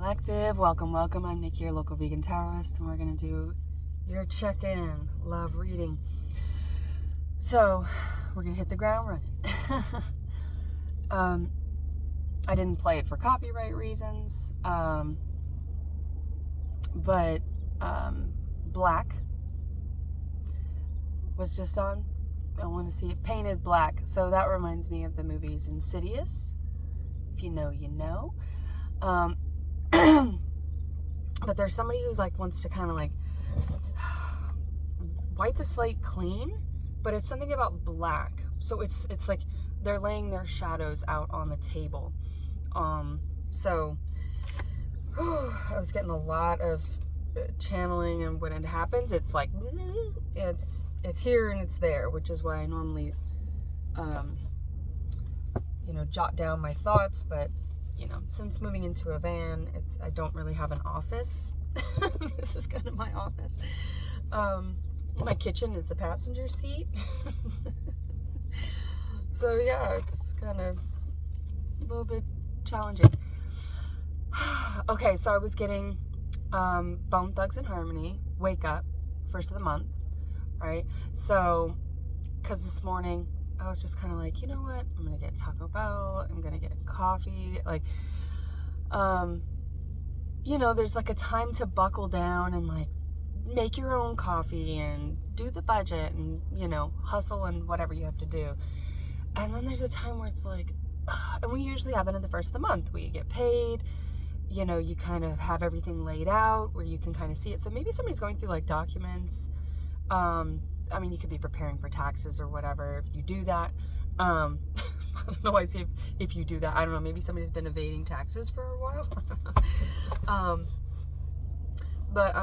Collective, welcome. I'm Nikki, your local vegan tarotist, and we're going to do your check-in, love reading. So, we're going to hit the ground running. I didn't play it for copyright reasons, but Black was just on. I want to see it painted black, so that reminds me of the movies Insidious. If you know, you know. But there's somebody who's like wants to kind of like wipe the slate clean, but it's something about black. So it's like they're laying their shadows out on the table. So I was getting a lot of channeling, and when it happens, it's like it's here and it's there, which is why I normally jot down my thoughts, but since moving into a van, I don't really have an office. This is kind of my office. My kitchen is the passenger seat. So yeah, it's kind of a little bit challenging. Okay, so I was getting Bone Thugs-n-Harmony, Wake Up, first of the month, right? So, because this morning, I was just kind of like, you know what? I'm going to get Taco Bell. I'm going to get coffee. Like, there's like a time to buckle down and like make your own coffee and do the budget and, hustle and whatever you have to do. And then there's a time where it's like, and we usually have it in the first of the month. We get paid, you kind of have everything laid out where you can kind of see it. So maybe somebody's going through like documents. You could be preparing for taxes or whatever if you do that. I don't know why I say if you do that. I don't know. Maybe somebody's been evading taxes for a while. But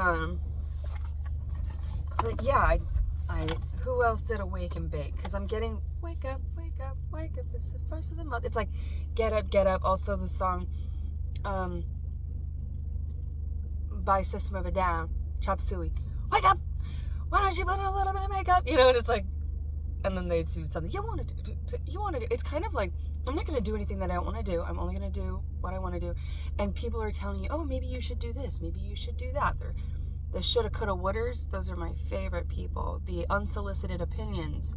yeah, I who else did a wake and bake? Because I'm getting wake up. It's the first of the month. It's like get up. Also the song by System of a Down, Chop Suey. Wake up! Why don't you put a little bit of makeup? And it's like, and then they'd do something you want to do. It's kind of like, I'm not going to do anything that I don't want to do. I'm only going to do what I want to do. And people are telling you, oh, maybe you should do this. Maybe you should do that. They're the shoulda, coulda, wouldas. Those are my favorite people. The unsolicited opinions.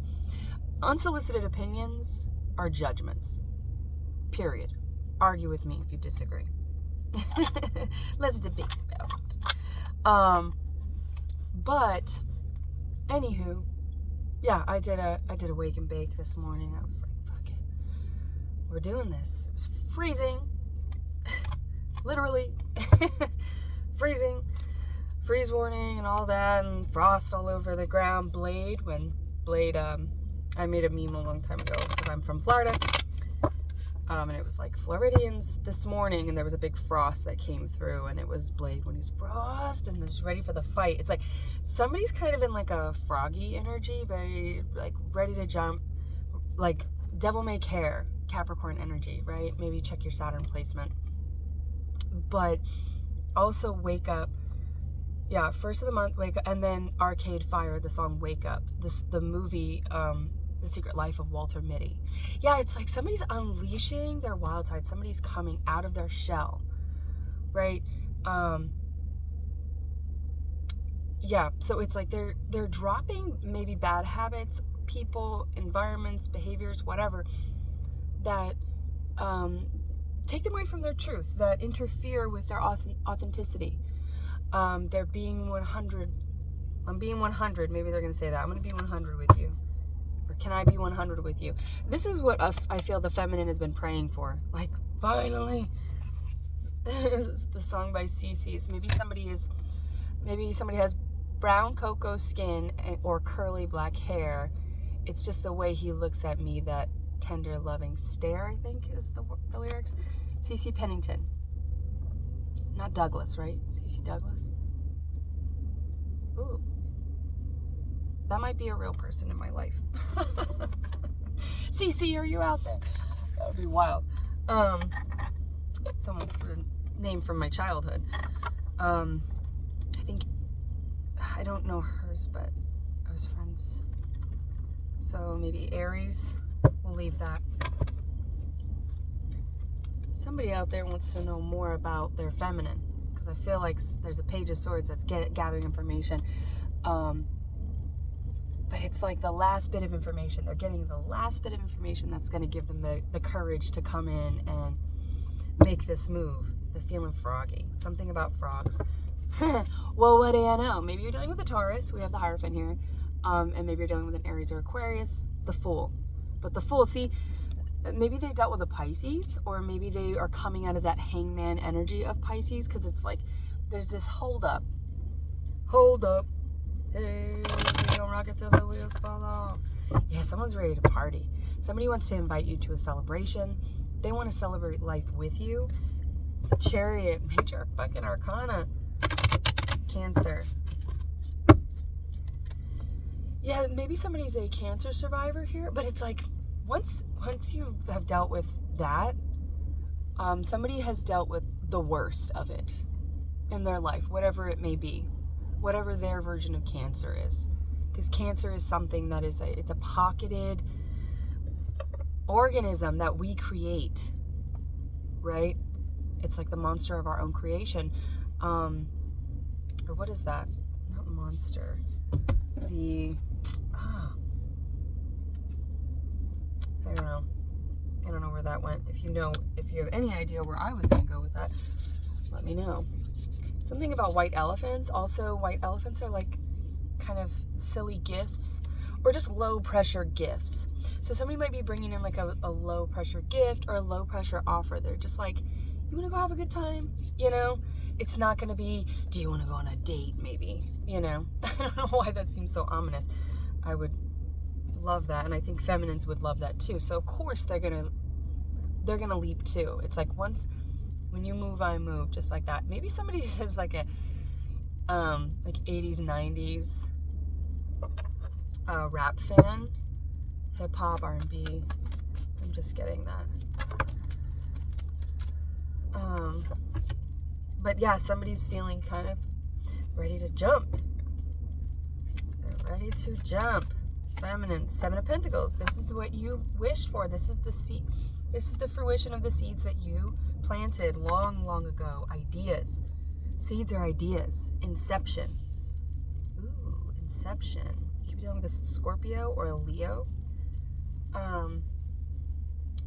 Unsolicited opinions are judgments. Period. Argue with me if you disagree. Let's debate about it. But anywho, yeah, I did a wake and bake this morning. I was like, fuck it. We're doing this. It was freezing. Literally. Freezing. Freeze warning and all that, and frost all over the ground. Blade, I made a meme a long time ago because I'm from Florida. And it was like Floridians this morning, and there was a big frost that came through, and it was Blade when he's frost and he's ready for the fight. It's like somebody's kind of in like a froggy energy, very like ready to jump, like devil may care, Capricorn energy, right? Maybe check your Saturn placement. But also Wake Up. Yeah, first of the month, Wake Up, and then Arcade Fire, the song Wake Up. The movie, The Secret Life of Walter Mitty. Yeah, it's like somebody's unleashing their wild side. Somebody's coming out of their shell, right? Yeah, so it's like they're dropping maybe bad habits, people, environments, behaviors, whatever, that take them away from their truth, that interfere with their authenticity. They're being 100. I'm being 100. Maybe they're going to say that. I'm going to be 100 with you. Can I be 100 with you? This is what I feel the feminine has been praying for. Like, finally. This is the song by CeCe. Maybe somebody has brown cocoa skin or curly black hair. It's just the way he looks at me, that tender, loving stare, I think is the lyrics. CeCe Pennington. Not Douglas, right? CeCe Douglas. Ooh. That might be a real person in my life. CeCe, are you out there? That would be wild. Someone's name from my childhood. I think, I don't know hers, but I was friends. So maybe Aries. We'll leave that. somebody out there wants to know more about their feminine, because I feel like there's a Page of Swords that's gathering information. But it's like the last bit of information. They're getting the last bit of information that's going to give them the courage to come in and make this move. They're feeling froggy. Something about frogs. Well, what do you know? Maybe you're dealing with a Taurus. We have the Hierophant here. And maybe you're dealing with an Aries or Aquarius. The Fool. But the Fool, see, maybe they dealt with a Pisces, or maybe they are coming out of that Hangman energy of Pisces, because it's like there's this hold up. Hold up. Hey, don't rock it till the wheels fall off. Yeah, someone's ready to party. Somebody wants to invite you to a celebration. They want to celebrate life with you. The Chariot, Major fucking Arcana. Cancer. Yeah, maybe somebody's a Cancer survivor here, but it's like once you have dealt with that, somebody has dealt with the worst of it in their life, whatever it may be. Whatever their version of Cancer is. Because Cancer is something that is it's a pocketed organism that we create, right? It's like the monster of our own creation. Or what is that? Not monster. I don't know where that went. If you have any idea where I was going to go with that, let me know. Something about white elephants. Also, white elephants are like kind of silly gifts, or just low pressure gifts. So somebody might be bringing in like a low pressure gift or a low pressure offer. They're just like, you want to go have a good time? You know, it's not going to be, do you want to go on a date? Maybe, you know, I don't know why that seems so ominous. I would love that. And I think feminines would love that too. So of course they're going to leap too. It's like when you move, I move, just like that. Maybe somebody says like a, like 80s, 90s rap fan, hip hop, R&B. I'm just getting that. But yeah, somebody's feeling kind of ready to jump. They're ready to jump. Feminine, 7 of Pentacles. This is what you wished for. This is the seed. This is the fruition of the seeds that you planted long, long ago. Ideas. Seeds are ideas. Inception. Ooh, inception. You could be dealing with a Scorpio or a Leo.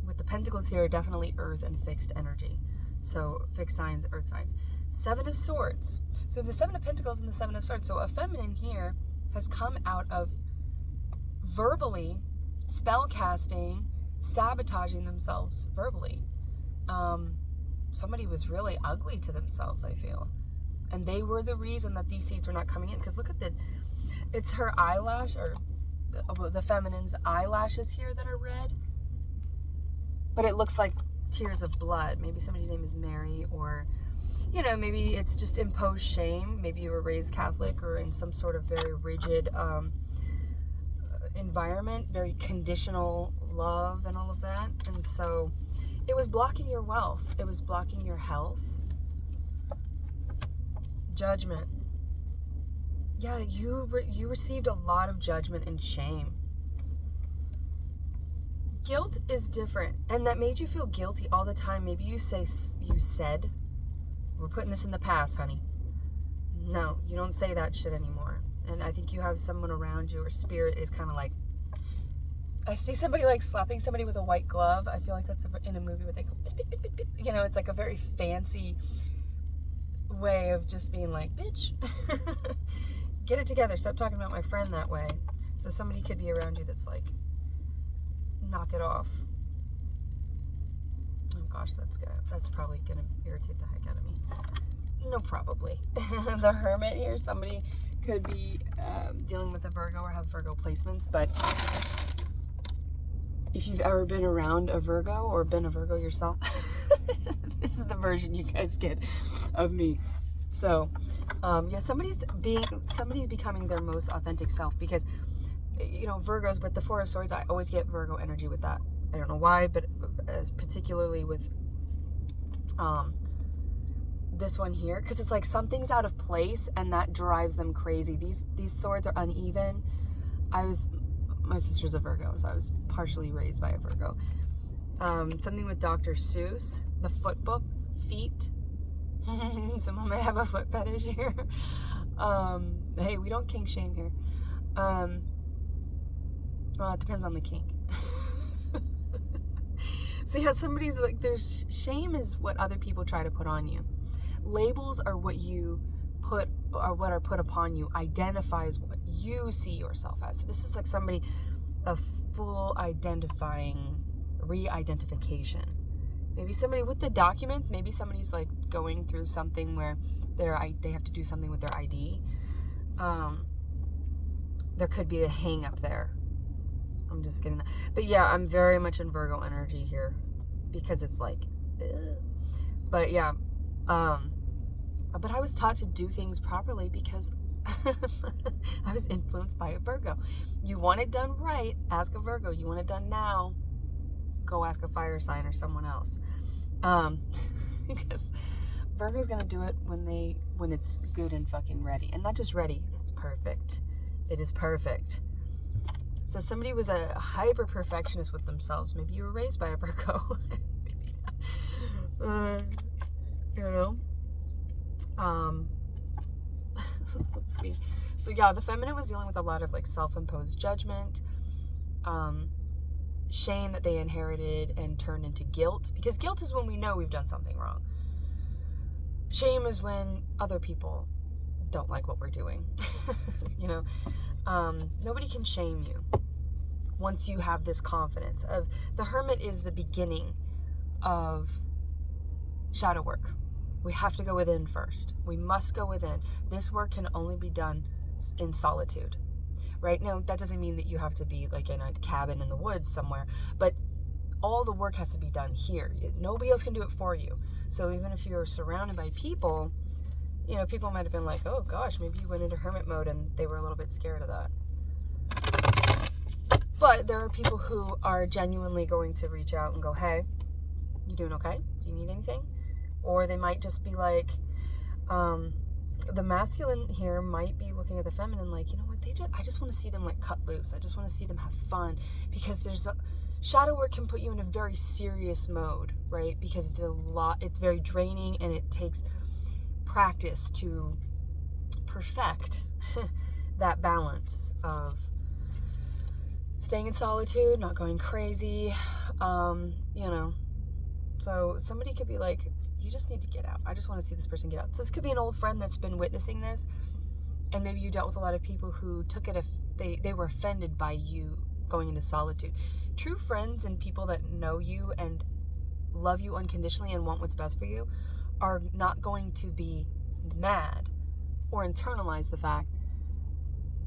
With the Pentacles here, definitely Earth and fixed energy. So fixed signs, Earth signs. 7 of Swords. So we have the 7 of Pentacles and the 7 of Swords. So a feminine here has come out of verbally spell casting, sabotaging themselves verbally. Somebody was really ugly to themselves, I feel. And they were the reason that these seeds were not coming in. Because look at it's her eyelash, or the feminine's eyelashes here that are red. But it looks like tears of blood. Maybe somebody's name is Mary, or, you know, maybe it's just imposed shame. Maybe you were raised Catholic or in some sort of very rigid environment, very conditional love and all of that. And so it was blocking your wealth. It was blocking your health. Judgment. Yeah, you received a lot of judgment and shame. Guilt is different, and that made you feel guilty all the time. Maybe you said, we're putting this in the past, honey. No, you don't say that shit anymore. And I think you have someone around you, or spirit is kind of like, I see somebody like slapping somebody with a white glove. I feel like that's in a movie where they go, bit, bit, bit, bit. You know, it's like a very fancy way of just being like, bitch, get it together. Stop talking about my friend that way. So somebody could be around you that's like, knock it off. Oh gosh, that's probably gonna irritate the heck out of me. No, probably. The Hermit here, somebody could be dealing with a Virgo or have Virgo placements, but if you've ever been around a Virgo or been a Virgo yourself, this is the version you guys get of me. So yeah, somebody's becoming their most authentic self, because, you know, Virgos with the 4 of Swords, I always get Virgo energy with that. I don't know why, but particularly with this one here, because it's like something's out of place and that drives them crazy. These swords are uneven. My sister's a Virgo, so I was partially raised by a Virgo. Something with Dr. Seuss, the foot book, feet. Someone might have a foot fetish here. Hey, we don't kink shame here. Well, it depends on the kink. So yeah, somebody's like, there's shame is what other people try to put on you. Labels are what you put, or what are put upon you, identifies what you see yourself as. So this is like somebody, a full re-identification. Maybe somebody with the documents, maybe somebody's like going through something where they have to do something with their ID. There could be a hang up there. I'm just getting that. But yeah, I'm very much in Virgo energy here because it's like, but yeah, but I was taught to do things properly because I was influenced by a Virgo. You want it done right, ask a Virgo. You want it done now, go ask a fire sign or someone else. Because Virgo's gonna do it when it's good and fucking ready. And not just ready, it's perfect. It is perfect. So somebody was a hyper perfectionist with themselves. Maybe you were raised by a Virgo. You know? Let's see. So yeah, the feminine was dealing with a lot of like self-imposed judgment, shame that they inherited and turned into guilt, because guilt is when we know we've done something wrong. Shame is when other people don't like what we're doing. You know, nobody can shame you once you have this confidence of the Hermit is the beginning of shadow work. We have to go within first. We must go within. This work can only be done in solitude, right? Now, that doesn't mean that you have to be like in a cabin in the woods somewhere, but all the work has to be done here. Nobody else can do it for you. So even if you're surrounded by people, you know, people might have been like, oh gosh, maybe you went into hermit mode and they were a little bit scared of that. But there are people who are genuinely going to reach out and go, hey, you doing okay? Do you need anything? Or they might just be like, the masculine here might be looking at the feminine like, you know what, I just want to see them like cut loose. I just want to see them have fun, because shadow work can put you in a very serious mode, right? Because it's very draining, and it takes practice to perfect that balance of staying in solitude, not going crazy, you know. So somebody could be like, you just need to get out. I just want to see this person get out. So this could be an old friend that's been witnessing this, and maybe you dealt with a lot of people who took it, they were offended by you going into solitude. True friends and people that know you and love you unconditionally and want what's best for you are not going to be mad or internalize the fact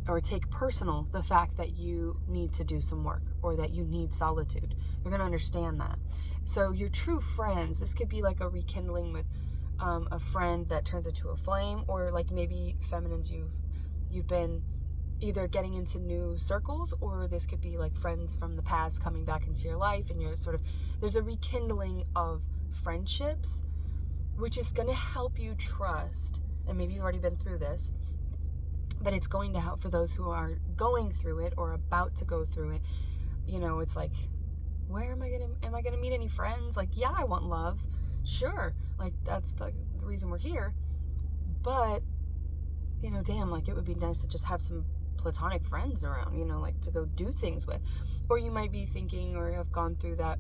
or take personal the fact that you need to do some work or that you need solitude. They're going to understand that. So your true friends, this could be like a rekindling with a friend that turns into a flame, or like maybe feminines you've been either getting into new circles, or this could be like friends from the past coming back into your life, and you're there's a rekindling of friendships, which is going to help you trust. And maybe you've already been through this, but it's going to help for those who are going through it or about to go through it. You know, it's like, where am I gonna meet any friends? Like, yeah, I want love, sure, like that's the reason we're here, but you know, damn, like it would be nice to just have some platonic friends around, you know, like to go do things with. Or you might be thinking or have gone through that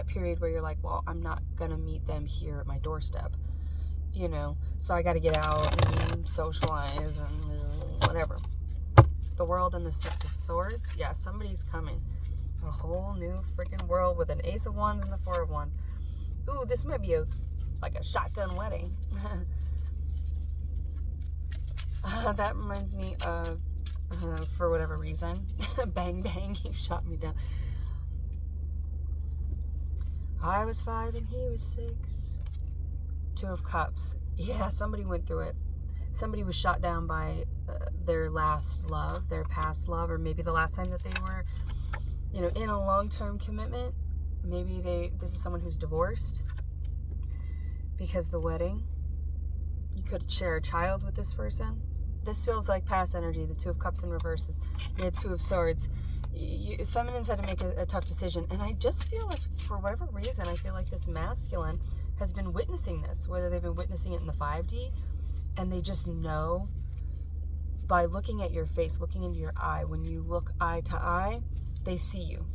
period where you're like, well, I'm not gonna meet them here at my doorstep, you know, so I got to get out and socialize and whatever. The World and the Six of Swords. Yeah, somebody's coming. A whole new freaking world with an Ace of Wands and the Four of Wands. Ooh, this might be like a shotgun wedding. That reminds me of, for whatever reason, Bang Bang, he shot me down. I was 5 and he was 6. 2 of Cups. Yeah, somebody went through it. Somebody was shot down by their last love, their past love, or maybe the last time that they were, you know, in a long-term commitment. Maybe this is someone who's divorced because the wedding. You could share a child with this person. This feels like past energy. The 2 of Cups in reverse is the 2 of Swords. Feminines had to make a tough decision, and I just feel like, for whatever reason, I feel like this masculine has been witnessing this, whether they've been witnessing it in the 5D and they just know by looking at your face, looking into your eye, when you look eye to eye, they see you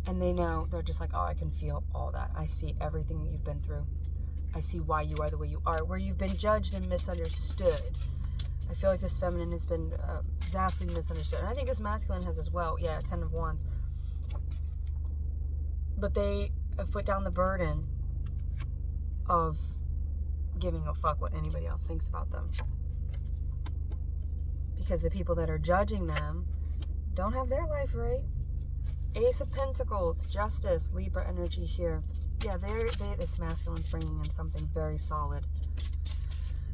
and they know, they're just like, oh, I can feel all that. I see everything that you've been through. I see why you are the way you are, where you've been judged and misunderstood. I feel like this feminine has been vastly misunderstood. And I think this masculine has as well. Yeah, 10 of Wands. But they have put down the burden of giving a fuck what anybody else thinks about them. Because the people that are judging them don't have their life right. Ace of Pentacles, Justice, Libra energy here. Yeah, this masculine's bringing in something very solid.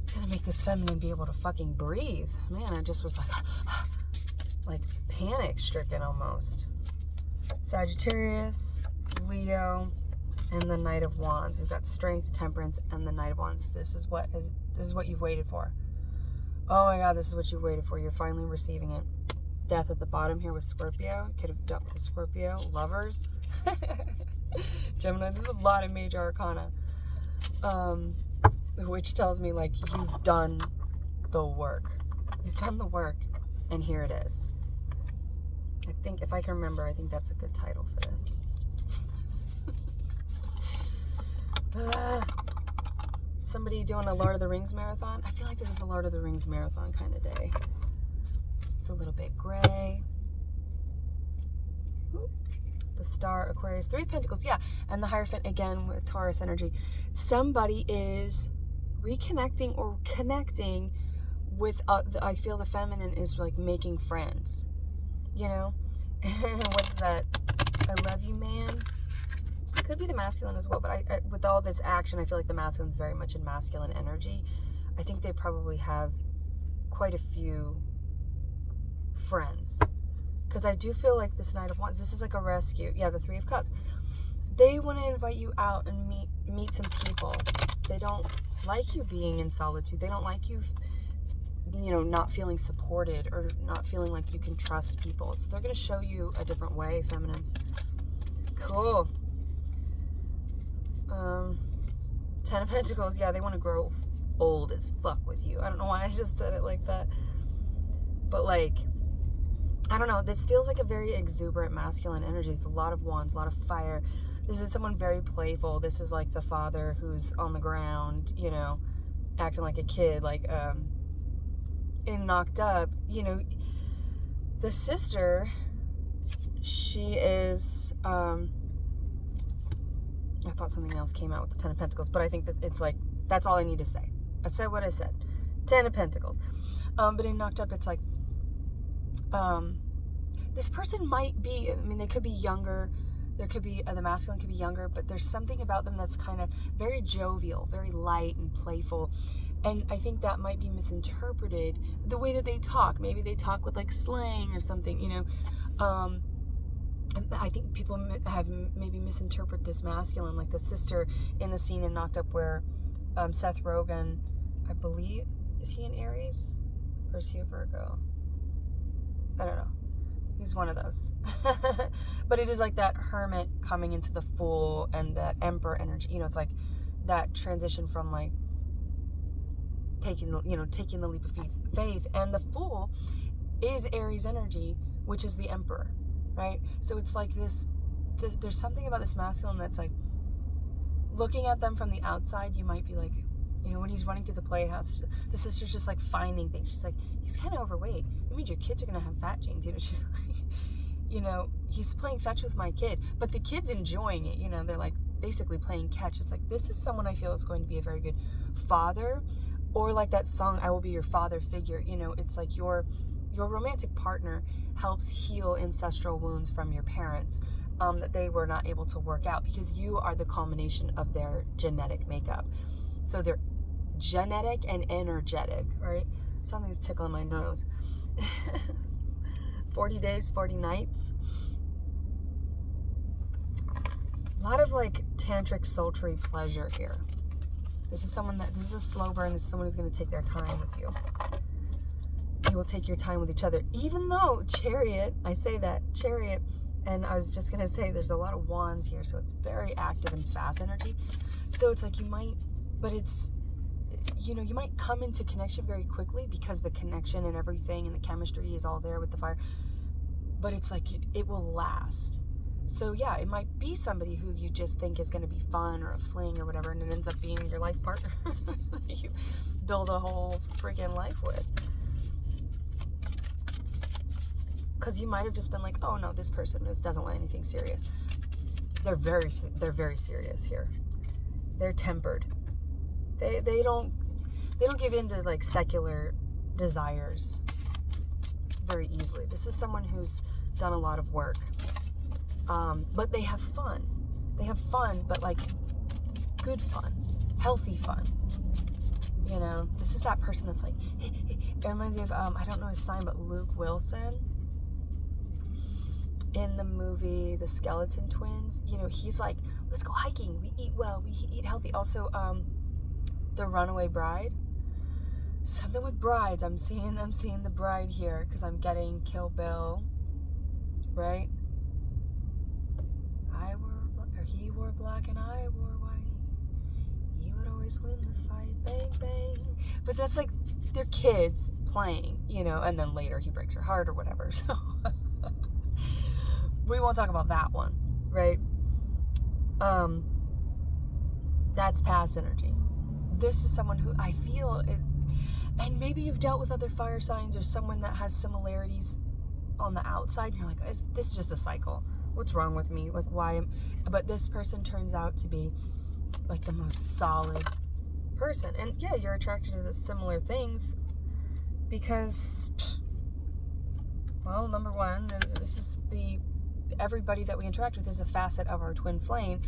It's gonna make this feminine be able to fucking breathe. Man, I just was like panic stricken almost. Sagittarius, Leo, and the Knight of Wands. We've got Strength, Temperance, and the Knight of Wands. This is what you've waited for. Oh my God, this is what you waited for. You're finally receiving it. Death at the bottom here with Scorpio. Could have dealt with the Scorpio. Lovers. Gemini, this is a lot of major arcana. Which tells me, like, you've done the work. You've done the work, and here it is. I think, if I can remember, I think that's a good title for this. Somebody doing a Lord of the Rings marathon? I feel like this is a Lord of the Rings marathon kind of day. It's a little bit gray. Ooh. The Star, Aquarius, 3 of Pentacles, yeah. And the Hierophant, again, with Taurus energy. Somebody is reconnecting or connecting with, I feel the feminine is like making friends. You know? What's that? I love you, man. Could be the masculine as well, but I with all this action, I feel like the masculine's very much in masculine energy. I think they probably have quite a few friends. Because I do feel like this Knight of Wands, this is like a rescue. Yeah, the 3 of Cups. They want to invite you out and meet some people. They don't like you being in solitude. They don't like you, you know, not feeling supported or not feeling like you can trust people. So they're going to show you a different way, feminines. Cool. 10 of Pentacles. Yeah, they want to grow old as fuck with you. I don't know why I just said it like that. But like, I don't know. This feels like a very exuberant masculine energy. It's a lot of wands, a lot of fire. This is someone very playful. This is like the father who's on the ground, you know, acting like a kid, like in Knocked Up. You know, the sister, she is I thought something else came out with the 10 of Pentacles, but I think that it's like, that's all I need to say. I said what I said. 10 of Pentacles. But in Knocked Up, it's like, this person might be, I mean, they could be younger. There could be, the masculine could be younger, but there's something about them that's kind of very jovial, very light and playful. And I think that might be misinterpreted, the way that they talk. Maybe they talk with like slang or something, you know. I think people have maybe misinterpreted this masculine, like the sister in the scene in Knocked Up where Seth Rogen, I believe, is he an Aries or is he a Virgo? I don't know. He's one of those. But it is like that hermit coming into the Fool and that Emperor energy. You know, it's like that transition from like taking the leap of faith. And the Fool is Aries energy, which is the Emperor. Right? So it's like this, there's something about this masculine that's like, looking at them from the outside, you might be like, you know, when he's running through the playhouse, the sister's just like finding things. She's like, he's kind of overweight. That means your kids are going to have fat genes. You know, she's like, you know, he's playing fetch with my kid, but the kid's enjoying it. You know, they're like basically playing catch. It's like, this is someone I feel is going to be a very good father, or like that song, I Will Be Your Father Figure. You know, it's like your romantic partner helps heal ancestral wounds from your parents that they were not able to work out, because you are the culmination of their genetic makeup. So they're genetic and energetic, right? Something's tickling my nose. 40 days, 40 nights. A lot of like tantric sultry pleasure here. This is a slow burn. This is someone who's going to take their time with you. You will take your time with each other, even though Chariot, I say that, Chariot And I was just going to say, there's a lot of wands here, so it's very active and fast energy. So it's like you might, but it's, you know, you might come into connection very quickly because the connection and everything and the chemistry is all there with the fire. But it's like, it will last. So yeah, it might be somebody who you just think is going to be fun or a fling or whatever, and it ends up being your life partner that you build a whole freaking life with. Because you might have just been like, oh no, this person just doesn't want anything serious. They're very serious here. They're tempered. They don't give in to like secular desires very easily. This is someone who's done a lot of work. But they have fun. They have fun, but like good fun, healthy fun. You know, this is that person that's like, it reminds me of, I don't know his sign, but Luke Wilson in the movie The Skeleton Twins. You know, he's like, let's go hiking. We eat well. We eat healthy. Also, The Runaway Bride. Something with brides. I'm seeing the bride here because I'm getting Kill Bill, right? He wore black and I wore white. He would always win the fight, bang, bang. But that's like, they're kids playing, you know, and then later he breaks her heart or whatever. So we won't talk about that one, right? That's past energy. This is someone who I feel it, and maybe you've dealt with other fire signs or someone that has similarities on the outside, and you're like, this is just a cycle. What's wrong with me? Like, why but this person turns out to be like the most solid person. And yeah, you're attracted to the similar things because, well, number one, this is everybody that we interact with is a facet of our twin flame.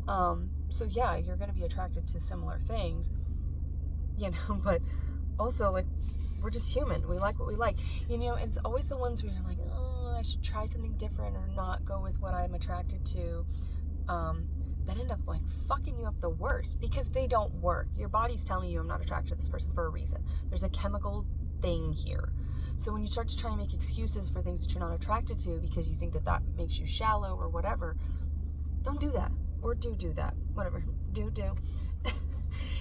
So yeah, you're going to be attracted to similar things, you know, but also like, we're just human. We like what we like, you know. It's always the ones where you're like, oh, I should try something different or not go with what I'm attracted to, that end up like fucking you up the worst because they don't work. Your body's telling you, I'm not attracted to this person for a reason. There's a chemical thing here. So when you start to try and make excuses for things that you're not attracted to because you think that makes you shallow or whatever, don't do that. Or do that. Whatever. Do.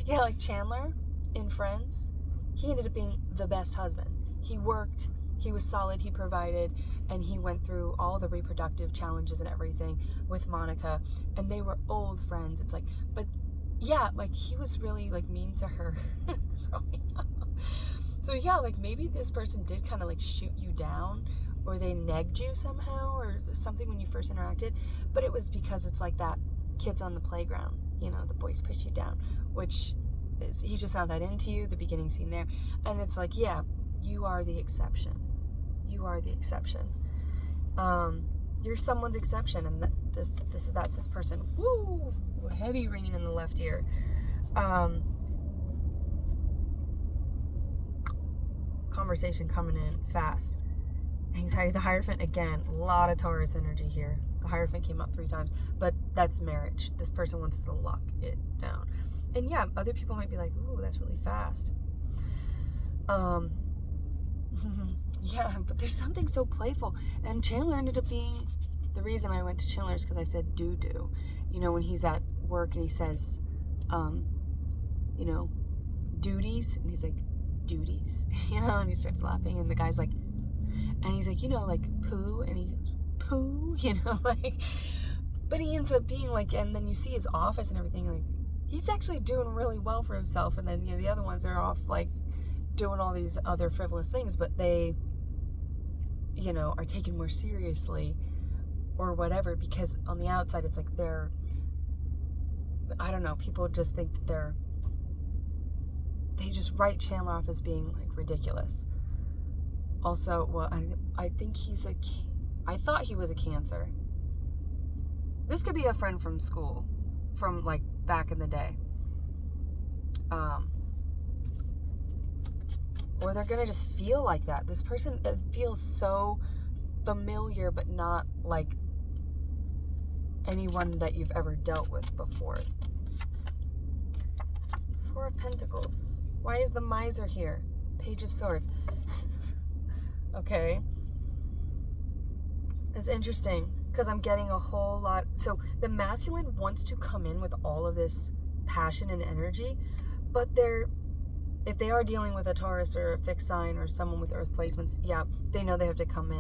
Yeah, like Chandler in Friends. He ended up being the best husband. He worked, he was solid, he provided, and he went through all the reproductive challenges and everything with Monica, and they were old friends. It's like, but yeah, like he was really like mean to her growing up. So yeah, like maybe this person did kind of like shoot you down, or they negged you somehow or something when you first interacted, but it was because it's like that kids on the playground, you know, the boys push you down, which he's just not that into you, the beginning scene there. And it's like, yeah, you are the exception. You are the exception. You're someone's exception, and that's this person. Woo! Heavy ringing in the left ear. Conversation coming in fast. Anxiety, the Hierophant, again, a lot of Taurus energy here. The Hierophant came up 3 times, but that's marriage. This person wants to lock it down. And yeah, other people might be like, ooh, that's really fast. Yeah, but there's something so playful. And Chandler ended up being, the reason I went to Chandler is because I said do. You know, when he's at work and he says, you know, duties, and he's like, duties, you know, and he starts laughing, and the guy's like, and he's like, you know, like poo, and he goes, poo, you know, like, but he ends up being like, and then you see his office and everything, like, he's actually doing really well for himself, and then, you know, the other ones are off, like, doing all these other frivolous things, but they, you know, are taken more seriously, or whatever, because on the outside, it's like I don't know, people just think that they just write Chandler off as being, like, ridiculous. Also, well, I think I thought he was a Cancer. This could be a friend from school, from, like, back in the day. Or they're gonna just feel like that. This person feels so familiar, but not like anyone that you've ever dealt with before. 4 of Pentacles. Why is the Miser here? Page of Swords. Okay. It's interesting. because I'm getting a whole lot. So the masculine wants to come in with all of this passion and energy, but if they are dealing with a Taurus or a fixed sign or someone with earth placements, yeah, they know they have to come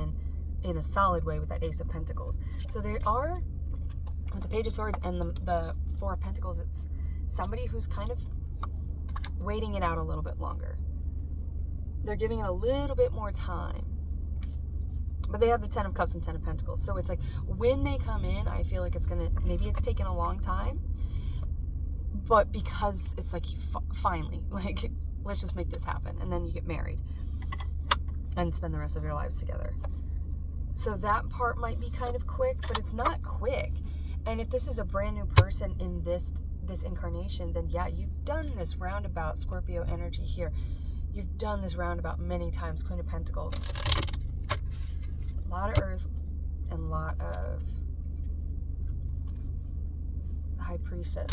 in a solid way with that Ace of Pentacles. So they are, with the Page of Swords and the Four of Pentacles, it's somebody who's kind of waiting it out a little bit longer. They're giving it a little bit more time. But they have the Ten of Cups and Ten of Pentacles. So it's like, when they come in, I feel like maybe it's taken a long time. But because it's like, finally, like, let's just make this happen. And then you get married and spend the rest of your lives together. So that part might be kind of quick, but it's not quick. And if this is a brand new person in this incarnation, then yeah, you've done this roundabout Scorpio energy here. You've done this roundabout many times, Queen of Pentacles. A lot of Earth and a lot of High Priestess.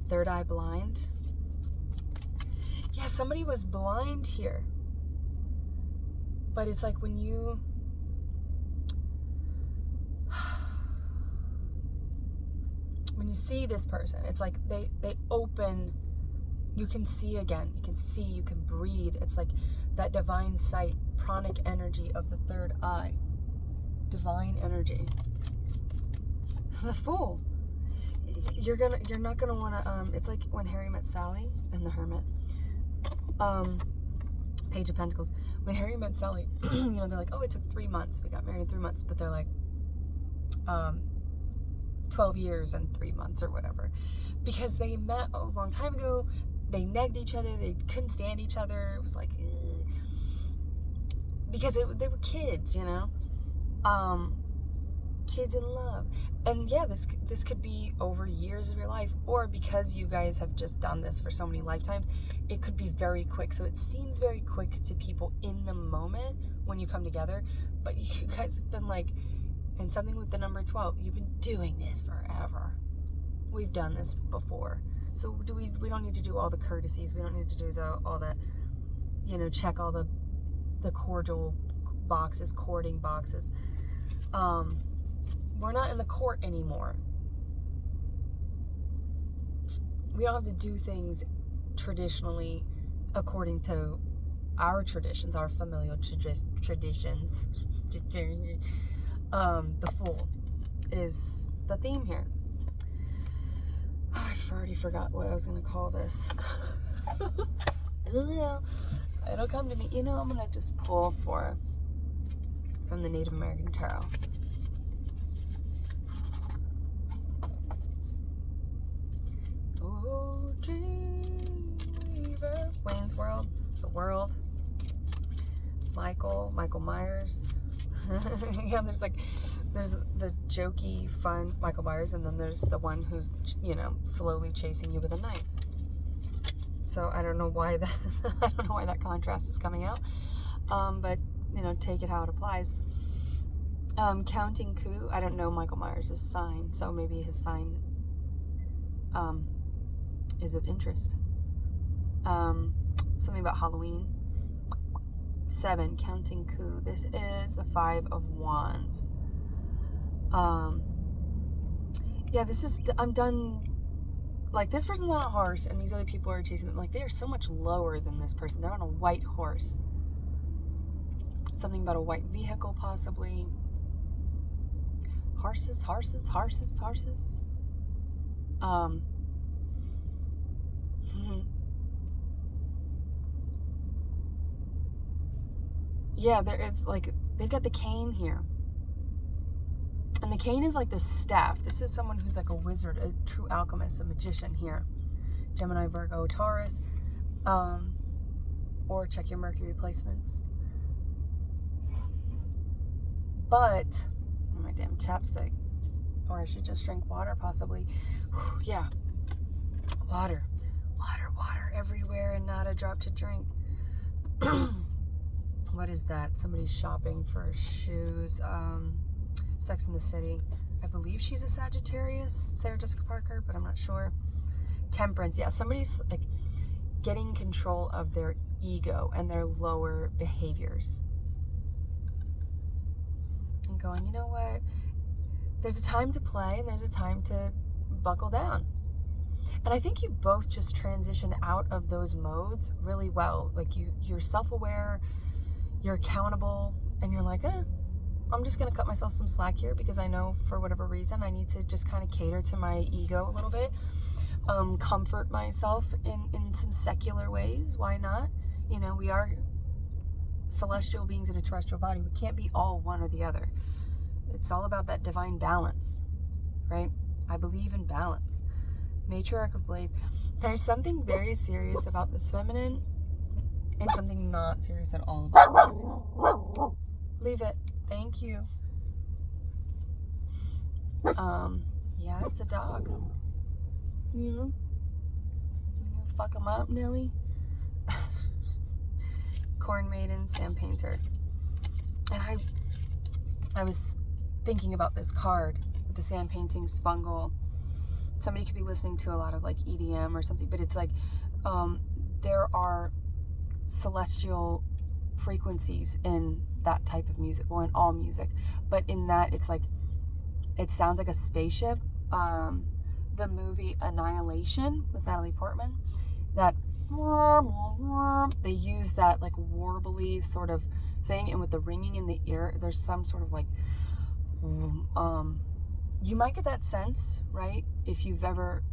Third eye blind. Yeah, somebody was blind here. But it's like when you see this person, it's like they open, you can see again, you can see, you can breathe. It's like that divine sight, pranic energy of the third eye. Divine energy. The Fool. You're not gonna wanna, it's like when Harry met Sally and the Hermit. Page of Pentacles. When Harry met Sally, you know, they're like, oh, it took 3 months. We got married in 3 months. But they're like, 12 years and 3 months or whatever. Because they met a long time ago. They negged each other. They couldn't stand each other. It was like, ugh. Because they were kids, you know? Kids in love. And yeah, this could be over years of your life, or because you guys have just done this for so many lifetimes, it could be very quick. So it seems very quick to people in the moment when you come together, but you guys have been like, and something with the number 12, you've been doing this forever. We've done this before. So we don't need to do all the courtesies. We don't need to do all the, you know, check all the cordial boxes, courting boxes. We're not in the court anymore. We don't have to do things traditionally according to our traditions, our familial traditions. The Fool is the theme here. Oh, I've already forgot what I was going to call this. It'll come to me. You know, I'm going to just pull from the Native American Tarot. Oh, Dreamweaver. Wayne's World. The World. Michael Myers. Yeah, there's the jokey, fun Michael Myers, and then there's the one who's, you know, slowly chasing you with a knife. So I don't know why that contrast is coming out. But you know, take it how it applies. Counting Coup. I don't know Michael Myers' sign, so maybe his sign is of interest. Something about Halloween. 7, Counting Coup. This is the 5 of Wands. Yeah, I'm done. Like, this person's on a horse and these other people are chasing them. Like, they are so much lower than this person. They're on a white horse. Something about a white vehicle, possibly. Horses. Yeah, it's like, they've got the cane here. And the cane is like the staff. This is someone who's like a wizard, a true alchemist, a magician here. Gemini, Virgo, Taurus. Or check your Mercury placements. But, oh, my damn chapstick. Or I should just drink water, possibly. Whew, yeah. Water everywhere and not a drop to drink. What is that? Somebody's shopping for shoes. Sex in the City. I believe she's a Sagittarius, Sarah Jessica Parker, but I'm not sure. Temperance. Yeah, somebody's like getting control of their ego and their lower behaviors. and going, you know what? There's a time to play and there's a time to buckle down. And I think you both just transition out of those modes really well. Like you're self-aware, you're accountable, and you're like, I'm just going to cut myself some slack here because I know for whatever reason I need to just kind of cater to my ego a little bit, comfort myself in some secular ways. Why not? You know, we are celestial beings in a terrestrial body. We can't be all one or the other. It's all about that divine balance, right? I believe in balance. Matriarch of Blades. There's something very serious about this feminine and something not serious at all about Blades. Leave it. Thank you. Yeah, it's a dog. You know? You gonna fuck him up, Nelly? Corn Maiden, Sand Painter. And I was thinking about this card with the sand paintings, fungal. Somebody could be listening to a lot of like EDM or something, but it's like there are celestial frequencies in that type of music, well, in all music, but in that it's like, it sounds like a spaceship. The movie Annihilation with Natalie Portman, that they use that like warbly sort of thing, and with the ringing in the ear, there's some sort of like you might get that sense, right, if you've ever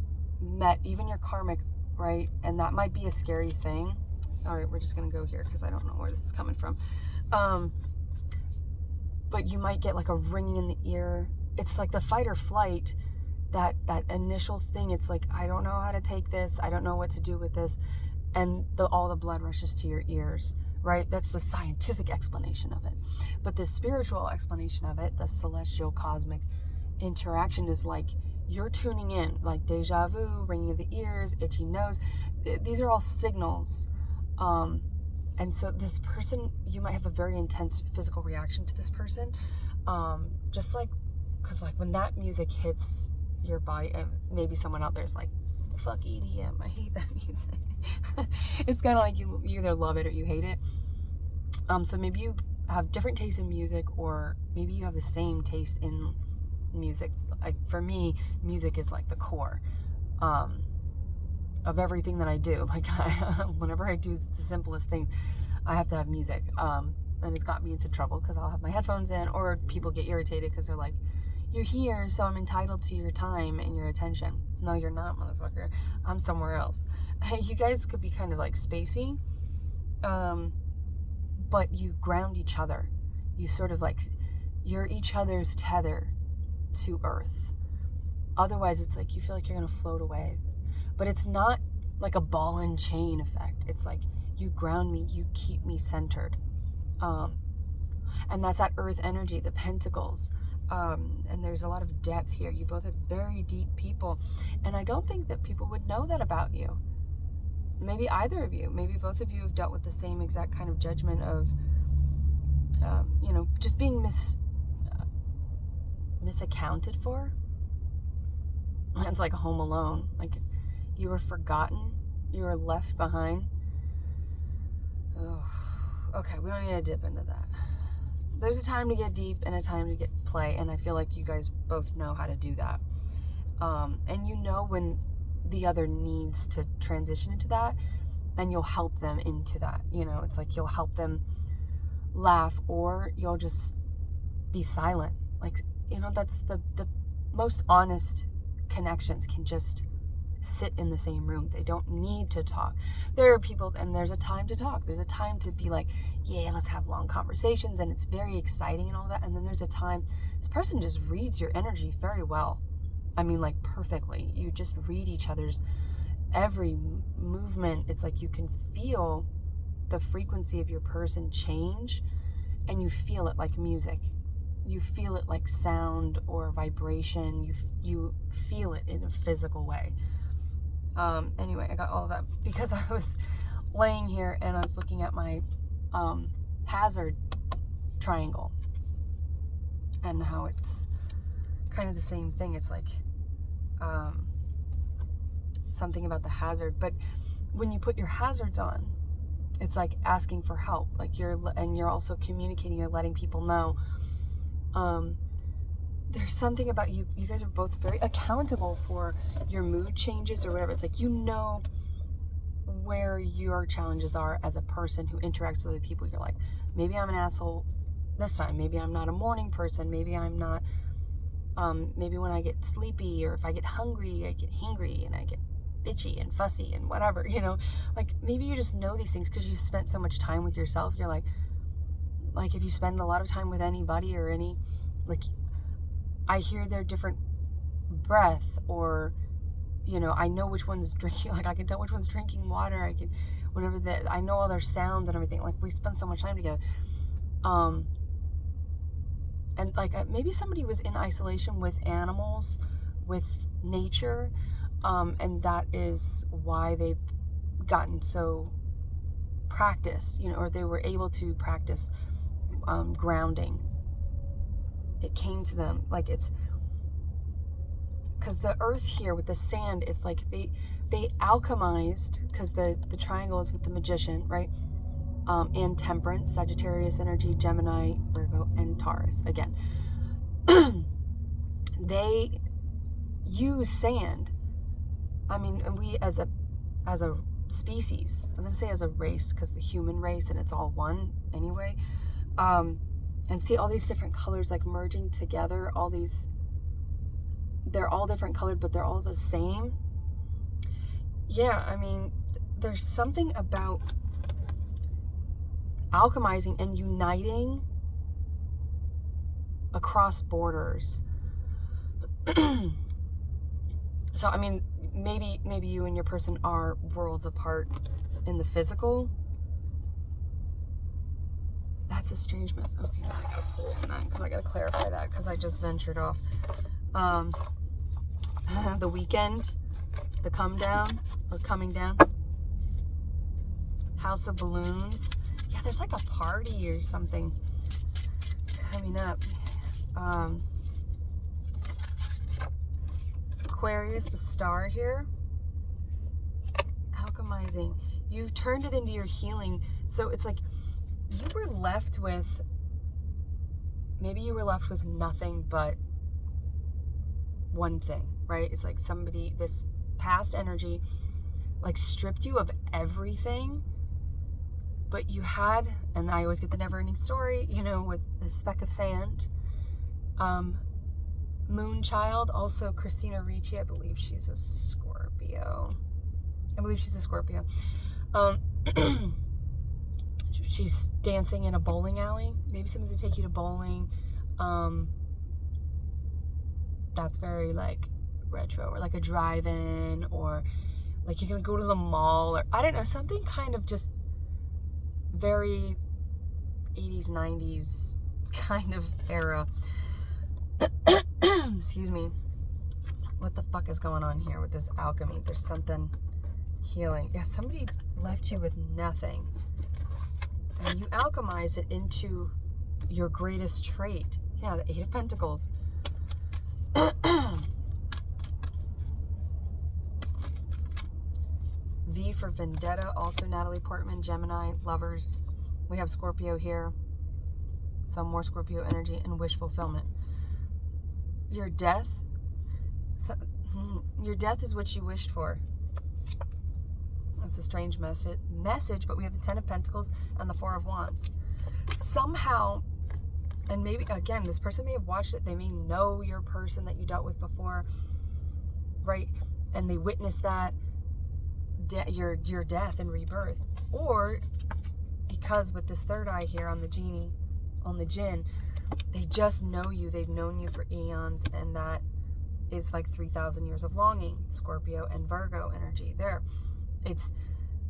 met even your karmic, right? And that might be a scary thing. All right, we're just gonna go here because I don't know where this is coming from. But you might get like a ringing in the ear. It's like the fight or flight, that initial thing. It's like, I don't know how to take this. I don't know what to do with this. And all the blood rushes to your ears, right? That's the scientific explanation of it. But the spiritual explanation of it, the celestial cosmic interaction, is like you're tuning in, like deja vu, ringing of the ears, itchy nose. These are all signals. And so this person, you might have a very intense physical reaction to this person. Just like, because like when that music hits your body, and maybe someone out there is like, fuck EDM, I hate that music. It's kind of like you either love it or you hate it. So maybe you have different tastes in music, or maybe you have the same taste in music. Like for me, music is like the core of everything that I do. Like whenever I do the simplest things, I have to have music. And it's got me into trouble because I'll have my headphones in, or people get irritated because they're like, you're here, so I'm entitled to your time and your attention. No, you're not, motherfucker. I'm somewhere else. You guys could be kind of like spacey, but you ground each other. You sort of like, you're each other's tether to earth. Otherwise, it's like you feel like you're gonna float away. But it's not like a ball and chain effect. It's like you ground me, you keep me centered. And that's that earth energy, the pentacles. And there's a lot of depth here. You both are very deep people. And I don't think that people would know that about you. Maybe either of you, maybe both of you have dealt with the same exact kind of judgment of, just being misaccounted for. It's like Home Alone. Like you were forgotten, you were left behind. Oh, okay, we don't need to dip into that. There's a time to get deep and a time to get play, and I feel like you guys both know how to do that. And you know when the other needs to transition into that, and you'll help them into that. It's like you'll help them laugh, or you'll just be silent. Like, that's the most honest connections can just sit in the same room. They don't need to talk. There are people, and there's a time to talk. There's a time to be like, yeah, let's have long conversations, and it's very exciting and all that. And then there's a time, this person just reads your energy very well. I mean, like perfectly. You just read each other's every movement. It's like you can feel the frequency of your person change, and you feel it like music. You feel it like sound or vibration. You feel it in a physical way. Anyway, I got all of that because I was laying here and I was looking at my hazard triangle and how it's kind of the same thing. It's like something about the hazard, but when you put your hazards on, it's like asking for help. Like you're also communicating, you're letting people know There's something about you guys are both very accountable for your mood changes or whatever. It's like, you know where your challenges are as a person who interacts with other people. You're like, maybe I'm an asshole this time, maybe I'm not a morning person, maybe I'm not, maybe when I get sleepy or if I get hungry, I get hangry and I get bitchy and fussy and whatever, you know, like maybe you just know these things because you've spent so much time with yourself. You're like if you spend a lot of time with anybody or any, like, I hear their different breath, or, you know, I know which one's drinking, like I can tell which one's drinking water. I can, whatever that, I know all their sounds and everything. Like, we spend so much time together. And like maybe somebody was in isolation with animals, with nature, and that is why they've gotten so practiced, you know, or they were able to practice grounding. It came to them, like, it's because the earth here with the sand, it's like they alchemized, because the triangle is with the magician, right? And temperance, Sagittarius energy, Gemini, Virgo, and Taurus again. They use sand. I mean, we as a species, I was gonna say as a race, because the human race, and it's all one anyway, and see all these different colors like merging together, all these, they're all different colored, but they're all the same. Yeah, I mean, there's something about alchemizing and uniting across borders. So, I mean, maybe you and your person are worlds apart in the physical. That's a strange mess. Okay, I gotta pull on that because I gotta clarify that, because I just ventured off. The weekend, the come down or coming down, House of Balloons. Yeah, there's like a party or something coming up. Aquarius, the star here. Alchemizing. You've turned it into your healing. So it's like you were left with, maybe you were left with nothing but one thing, right? It's like somebody, this past energy, like stripped you of everything, but you had, and I always get the never ending story, you know, with the speck of sand. Moonchild, also Christina Ricci, I believe she's a Scorpio. She's dancing in a bowling alley. Maybe someone's gonna take you to bowling. That's very like retro, or like a drive-in, or like you're gonna go to the mall, or I don't know, something kind of just very 80s, 90s kind of era. Excuse me. What the fuck is going on here with this alchemy? There's something healing. Yeah, somebody left you with nothing, and you alchemize it into your greatest trait. Yeah, the Eight of Pentacles. V for Vendetta, also Natalie Portman, Gemini, Lovers. We have Scorpio here. Some more Scorpio energy, and wish fulfillment. Your death. Your death is what you wished for. That's a strange message, but we have the Ten of Pentacles and the Four of Wands. Somehow, and maybe, again, this person may have watched it. They may know your person that you dealt with before, right? And they witnessed that, your death and rebirth. Or because with this third eye here on the genie, on the jinn, they just know you. They've known you for eons, and that is like 3,000 years of longing. Scorpio and Virgo energy there.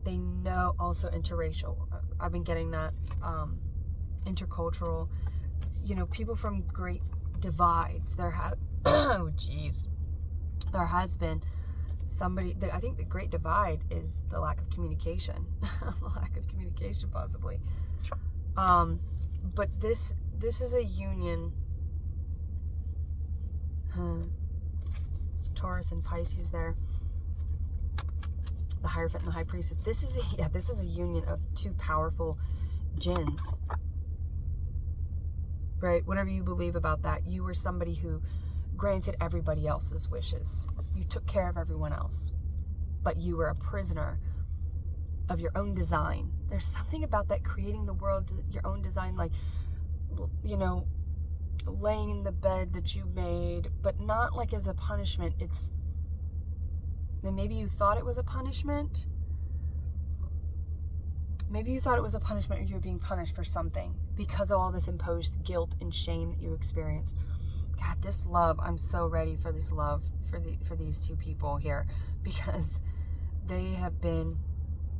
They know, also interracial. I've been getting that, intercultural, you know, people from great divides. There has been somebody, I think the great divide is the lack of communication. The lack of communication, possibly. But this is a union. Taurus and Pisces there. The Hierophant and the High Priestess. This is a union of two powerful jinns. right? Whatever you believe about that, you were somebody who granted everybody else's wishes. You took care of everyone else, but you were a prisoner of your own design. There's something about that, creating the world, your own design, like, you know, laying in the bed that you made, but not like as a punishment. It's, then maybe you thought it was a punishment. Maybe you thought it was a punishment, or you were being punished for something because of all this imposed guilt and shame that you experienced. God, this love, I'm so ready for this love for these two people here, because they have been,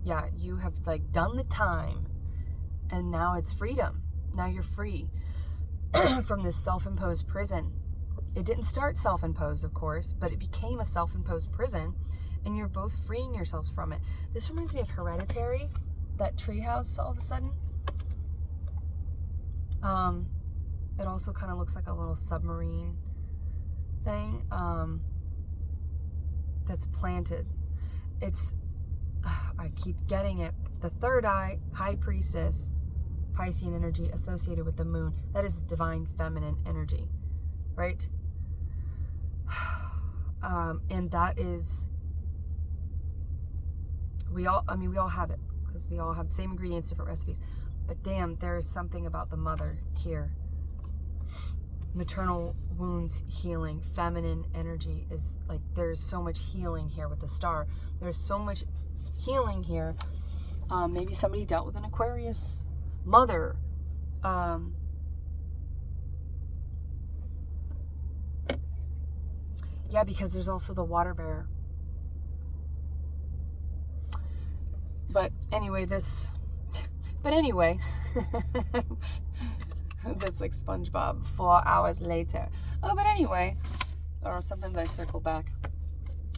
yeah, you have like done the time, and now it's freedom. Now you're free from this self-imposed prison. It didn't start self-imposed, of course, but it became a self-imposed prison, and you're both freeing yourselves from it. This reminds me of Hereditary, that treehouse all of a sudden. It also kind of looks like a little submarine thing that's planted. It's, I keep getting it. The third eye, high priestess, Piscean energy associated with the moon. That is divine feminine energy, right? And that is, we all have it, because we all have the same ingredients, different recipes. But damn, there is something about the mother here. Maternal wounds healing, feminine energy is like, there's so much healing here with the star. There's so much healing here. Maybe somebody dealt with an Aquarius mother. Yeah, because there's also the water bear. But anyway, that's like SpongeBob, 4 hours later. Oh, but anyway, or sometimes I circle back.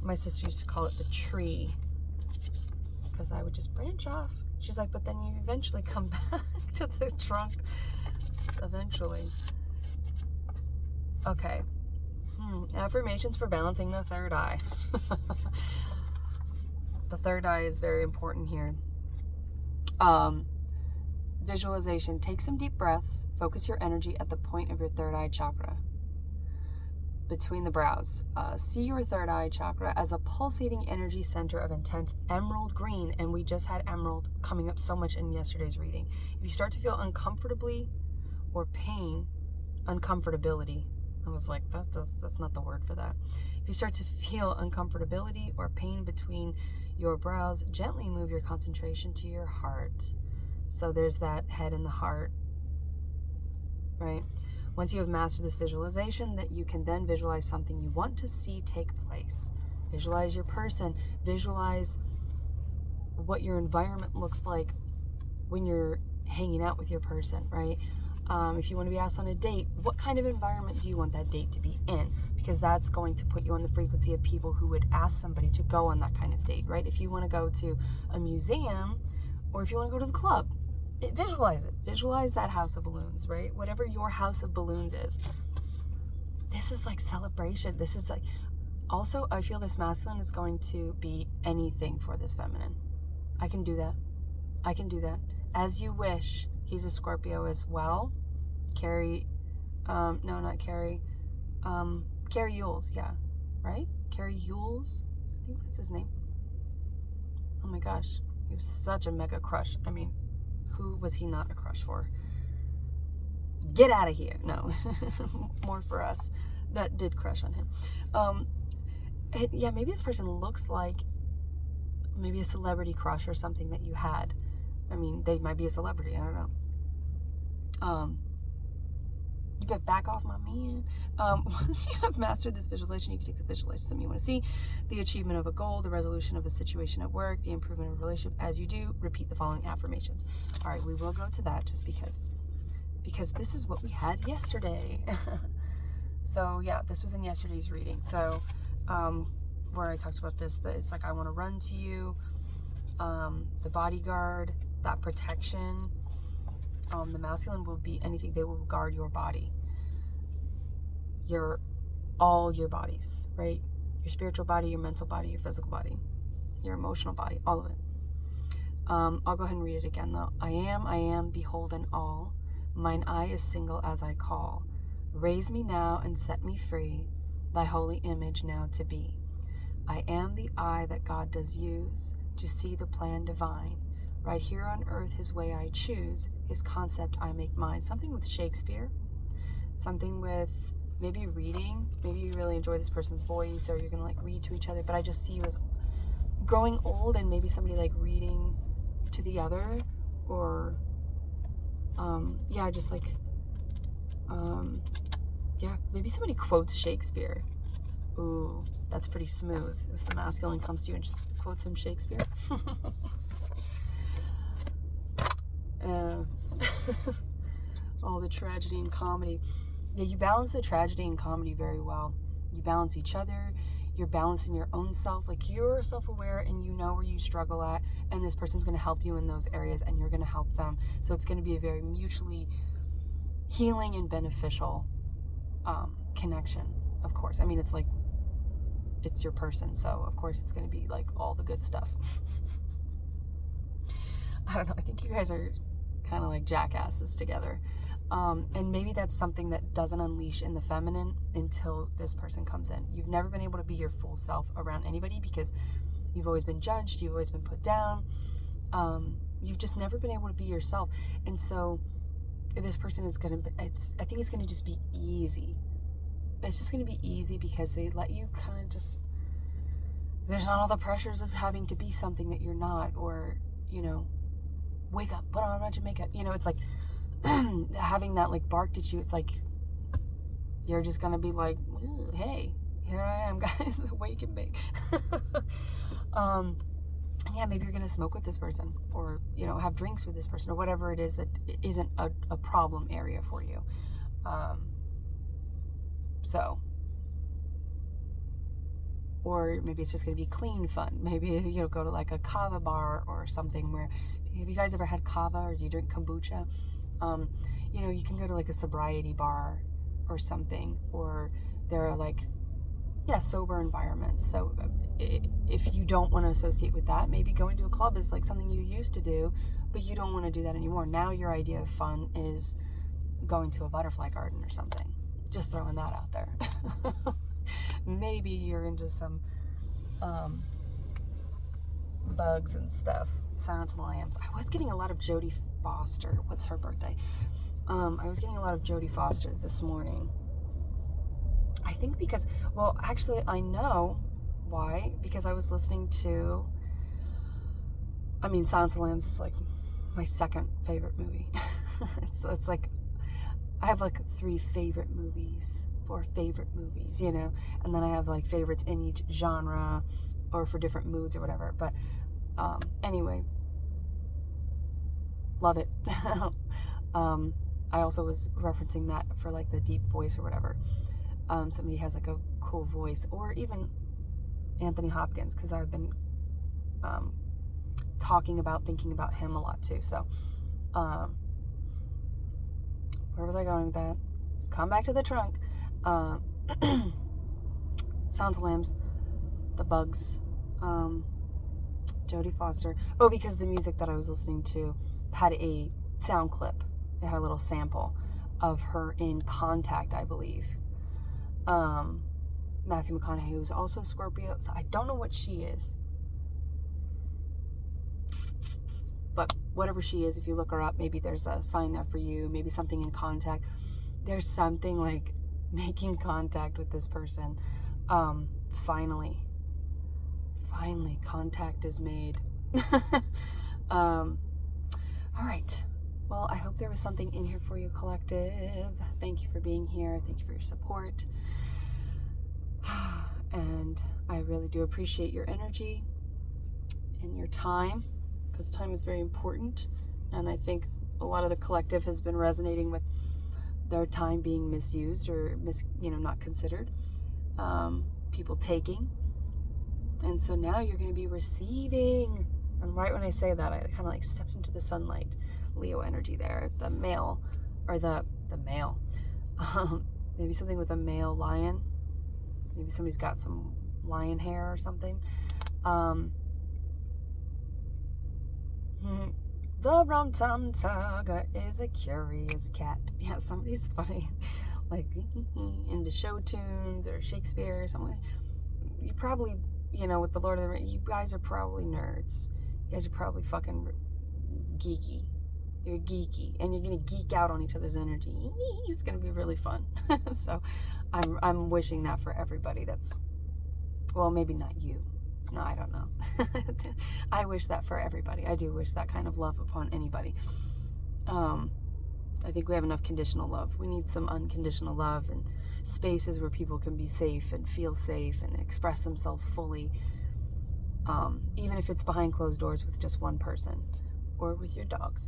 My sister used to call it the tree, because I would just branch off. She's like, but then you eventually come back to the trunk. Eventually. Okay. Affirmations for balancing the third eye. The third eye is very important here. Visualization. Take some deep breaths. Focus your energy at the point of your third eye chakra, between the brows. See your third eye chakra as a pulsating energy center of intense emerald green, and we just had emerald coming up so much in yesterday's reading. If you start to feel uncomfortably or pain, uncomfortability, I was like, that's not the word for that. If you start to feel uncomfortability or pain between your brows, gently move your concentration to your heart. So there's that head and the heart, right? Once you have mastered this visualization, that you can then visualize something you want to see take place. Visualize your person. Visualize what your environment looks like when you're hanging out with your person, right? If you want to be asked on a date, what kind of environment do you want that date to be in? Because that's going to put you on the frequency of people who would ask somebody to go on that kind of date, right? If you want to go to a museum, or if you want to go to the club, visualize it. Visualize that house of balloons, right? Whatever your house of balloons is. This is like celebration. This is like, also, I feel this masculine is going to be anything for this feminine. I can do that. I can do that. As you wish. He's a Scorpio as well. Carrie, no, not Carrie. Carrie Yules, yeah. Right? Carrie Yules? I think that's his name. Oh my gosh. He was such a mega crush. I mean, who was he not a crush for? Get out of here. No. More for us that did crush on him. Yeah, maybe this person looks like maybe a celebrity crush or something that you had. I mean, they might be a celebrity. I don't know. You better back off, my man. Once you have mastered this visualization, you can take the visualization you want to see, the achievement of a goal, the resolution of a situation at work, the improvement of a relationship. As you do, repeat the following affirmations. All right, we will go to that just because this is what we had yesterday. So yeah, this was in yesterday's reading. So where I talked about this, that it's like, I want to run to you, the bodyguard, that protection. The masculine will be anything. They will guard your body, all your bodies, right? Your spiritual body, your mental body, your physical body, your emotional body, all of it. I'll go ahead and read it again though. I am, beholden all. Mine eye is single as I call. Raise me now and set me free, thy holy image now to be. I am the eye that God does use to see the plan divine. Right here on earth his way I choose, his concept I make mine. Something with Shakespeare, something with maybe reading. Maybe you really enjoy this person's voice, or you're gonna like read to each other, but I just see you as growing old and maybe somebody like reading to the other, or just like maybe somebody quotes Shakespeare. Ooh, that's pretty smooth if the masculine comes to you and just quotes some Shakespeare. All the tragedy and comedy. Yeah, you balance the tragedy and comedy very well. You balance each other. You're balancing your own self. Like, you're self-aware and you know where you struggle at, and this person's going to help you in those areas, and you're going to help them. So it's going to be a very mutually healing and beneficial connection, of course. I mean, it's like, it's your person, so of course it's going to be like all the good stuff. I don't know. I think you guys are kind of like jackasses together. And maybe that's something that doesn't unleash in the feminine until this person comes in. You've never been able to be your full self around anybody because you've always been judged, you've always been put down. You've just never been able to be yourself. And so this person is going to, I think it's going to just be easy. It's just going to be easy because they let you kind of just, there's not all the pressures of having to be something that you're not, or, you know, wake up, put on a bunch of makeup. You know, it's like having that like barked at you. It's like you're just gonna be like, hey, here I am, guys, wake and bake. Yeah, maybe you're gonna smoke with this person, or, you know, have drinks with this person, or whatever it is that isn't a problem area for you. Or maybe it's just gonna be clean fun. Maybe, you know, go to like a kava bar or something where, have you guys ever had kava, or do you drink kombucha? You know, you can go to like a sobriety bar or something, or there are like, sober environments. So if you don't want to associate with that, maybe going to a club is like something you used to do, but you don't want to do that anymore. Now your idea of fun is going to a butterfly garden or something. Just throwing that out there. Maybe you're into some bugs and stuff. Silence of the Lambs. I was getting a lot of Jodie Foster. What's her birthday? I was getting a lot of Jodie Foster this morning. I think because, well, actually, I know why. Because I was listening to, Silence of the Lambs is like my second favorite movie. It's like, I have like 4 favorite movies, you know, and then I have like favorites in each genre or for different moods or whatever. But anyway, love it. I also was referencing that for like the deep voice or whatever. Somebody has like a cool voice, or even Anthony Hopkins, because I've been thinking about him a lot too. So where was I going with that? Come back to the trunk. Sounds of Lambs, The Bugs, Jodie Foster. Oh, because the music that I was listening to had a sound clip. It had a little sample of her in Contact, I believe. Matthew McConaughey, who's also Scorpio, so I don't know what she is. But whatever she is, if you look her up, maybe there's a sign there for you, maybe something in Contact. There's something like making contact with this person. Finally, contact is made. All right. Well, I hope there was something in here for you, collective. Thank you for being here. Thank you for your support. And I really do appreciate your energy and your time, because time is very important. And I think a lot of the collective has been resonating with their time being misused or not considered. People taking. And so now you're going to be receiving. And right when I say that, I kind of like stepped into the sunlight. Leo energy there. The male, or the male. Maybe something with a male lion. Maybe somebody's got some lion hair or something. The Rum Tum Tugger is a curious cat. Yeah, somebody's funny, like into show tunes or Shakespeare or something. You probably, with the Lord of the Rings, you guys are probably nerds. You guys are probably fucking geeky. You're geeky, and you're gonna geek out on each other's energy. It's gonna be really fun. So, I'm wishing that for everybody. Well, maybe not you. No, I don't know. I wish that for everybody. I do wish that kind of love upon anybody. I think we have enough conditional love. We need some unconditional love and spaces where people can be safe and feel safe and express themselves fully. Even if it's behind closed doors with just one person or with your dogs.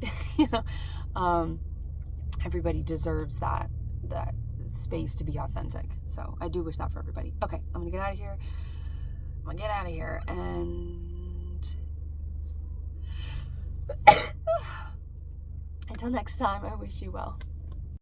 Everybody deserves that space to be authentic. So I do wish that for everybody. Okay, I'm gonna get out of here. And until next time, I wish you well.